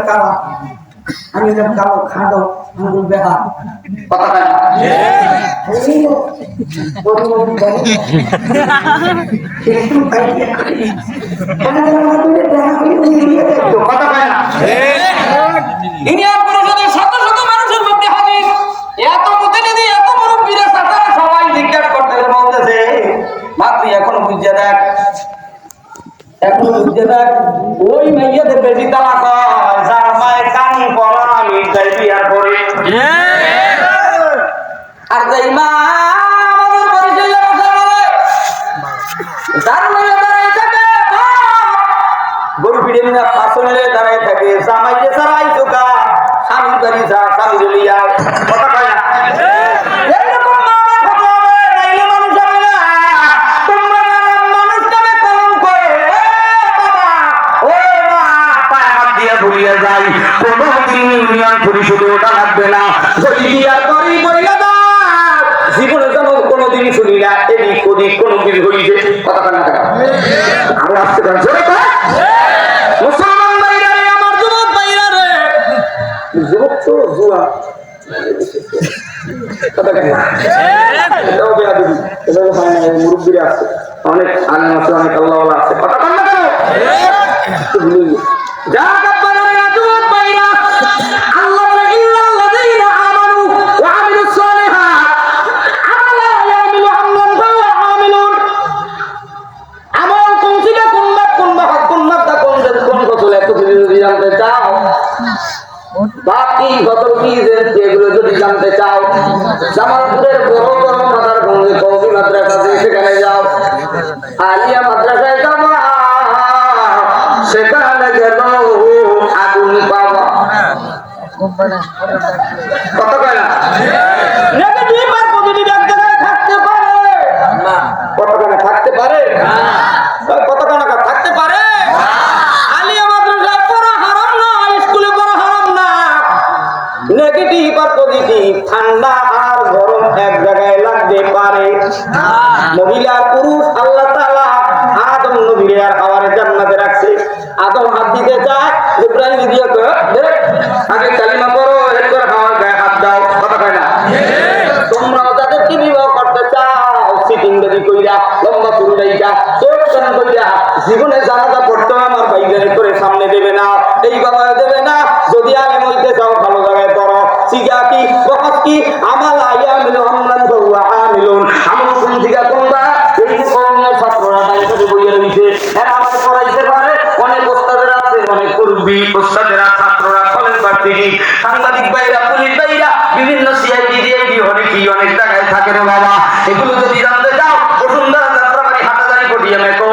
কালো আমি কালো খাটো আঙ্গুল বেহা কথা মানুষের মধ্যে হাজির এত প্রতিনিধি এত মুরব্বীরা সাথে সবাই জিজ্ঞাসা করতে বলতেছে মাতৃ এখনো বুঝিয়ে দেখ ওই মেয়েদের বেশি তালা কয় যার মায়ের কান পড়া আমি তাই বিয়ার পরে আর যাই মা আমাদের পরিচয় বলে যার মেয়ে দাঁড়ায় থাকে গরু পিড়ে নিয়ে পাশলে দাঁড়ায় থাকে জামাইকে সারাই চোখা স্বামীর বাড়ি যা স্বামীর লিয়া কথা কয় না জীবনে যেন কোনোদিন শুনি না এদিক ওদিক কোনো কিছু হয়েছে কথা না আরো আসতে পারেন মুসলমান ভাইরা রে আমার যুবক ভাইরা রে যুবক তো জুয়া মুরব্বীরা আছে অনেক আলেম আছে অনেক আল্লাহওয়ালা আছে কথা কান না কেন যা বাকি কত কি যেগুলো যদি জানতে চাও জামালপুরের বড় বড় মাদার গঞ্জে কৌমি মাদ্রাসা সেখানে যাও আলিয়া মাদ্রাসায় যাবা সেখানে গেল আগুন পাবা কত কয় না থাকতে পারে কতখানে থাকতে পারে কতখানে থাকতে পারে নেগেটিভ আর পজিটিভ ঠান্ডা আর গরম এক জায়গায় লাগতে পারে মহিলা পুরুষ আল্লাহ তাআলা আদম নবীর আর হাওয়ারে জান্নাতে রাখছে আদম হাত দিতে চায় ইব্রাহিম দিয়ে আগে কালিমা পড়ো এরপর হাওয়ার গায়ে হাত দাও কথা কয় না তোমরা যাদেরকে বিবাহ করতে চাও সিটিং বেদি কইরা লম্বা চুল রাইখা চোখ কান কইরা জীবনে জানাজা পড়তে আমার বাইরে করে সামনে দেবে না এই বাবা দেবে না যদি আমি মইতে চাও ভালো জায়গায় পড়ো সিগা কি বকত কি আমাল আইয়া মিল আমরান বউয়া আমিলুন আমল কোন দিকে কোনবা এই কোনের ছাত্ররা দাইতে বইয়ে রইছে এরা আমার পড়াইতে পারে অনেক ওস্তাদের আছে অনেক মুরব্বি ওস্তাদেরা ছাত্ররা কলেজ পার্টি সাংবাদিক ভাইরা পুলিশ ভাইরা বিভিন্ন সিআইডি ডিআইডি অনেক জায়গায় থাকে রে বাবা এগুলো যদি জানতে চাও বসুন্ধরা যাত্রাবাড়ি হাটাজারি পটিএমে কো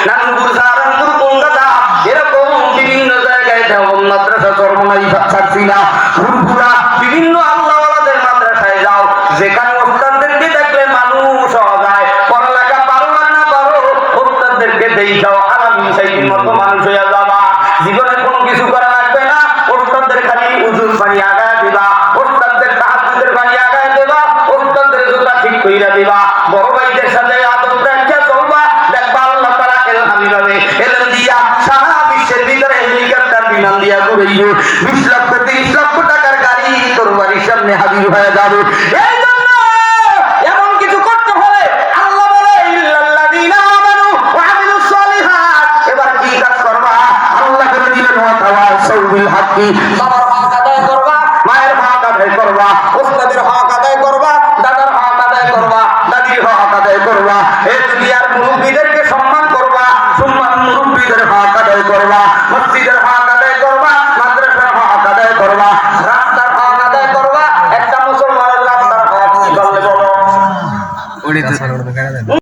নানুপুর সাহারানপুর কোনগাছা এরকম বিভিন্ন জায়গায় যাও মাদ্রাসা চরমনাই ছাড়ছিলা ফুরফুরা বিভিন্ন আল্লাহওয়ালাদের মাদ্রাসায় যাও যেখানে ওস্তাদদেরকে দেখলে মানুষ হওয়া যায় পড়ালেখা পারো আর না পারো ওস্তাদদেরকে দেখাও আলামিন সাইদির মতো মানুষ হয়ে যাবা জীবনে কোনো কিছু করা লাগবে না ওস্তাদদের খালি উজুর পানি আগায় দিবা ওস্তাদদের তাহাজ্জুদের পানি আগায় দেবা ওস্তাদদের জুতা ঠিক কইরা দিবা বড় ভাইদের সাথে আদব রাখিয়া চলবা দেখবা আল্লাহ তাআলা ইলহাম দিবে এলম দিয়া সারা বিশ্বের ভিতরে হেলিকপ্টার বিমান দিয়া ঘুরাইবে 20 লক্ষ 30 লক্ষ টাকার গাড়ি তোর বাড়ির সামনে হাজির হয়ে যাবে এই জন্য এমন কিছু করতে হলে আল্লাহ বলে ইল্লাল্লাযিনা আমানু ওয়া আমিলুস সালিহাত এবার কি কাজ করবা আল্লাহ করে দিলেন ওয়া তাওয়াসাউ বিল হাক্কি